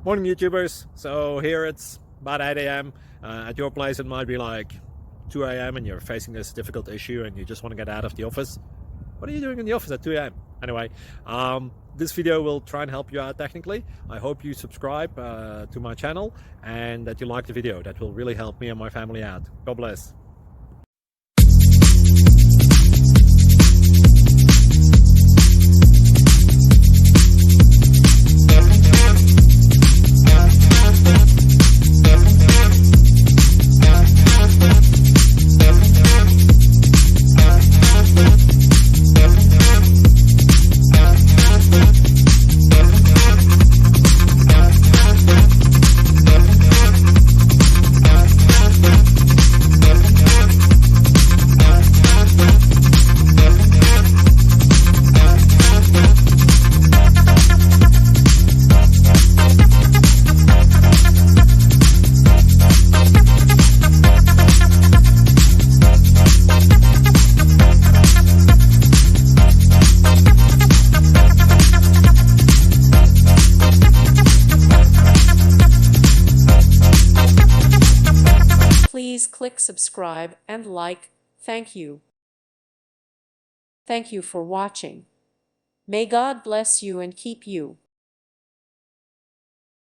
Morning YouTubers. So here it's about 8 a.m. At your place it might be like 2 a.m. and you're facing this difficult issue and you just want to get out of the office. What are you doing in the office at 2 a.m.? Anyway, this video will try and help you out technically. I hope you subscribe to my channel and that you like the video. That will really help me and my family out. God bless. Please click subscribe and like. Thank you. Thank you for watching. May God bless you and keep you.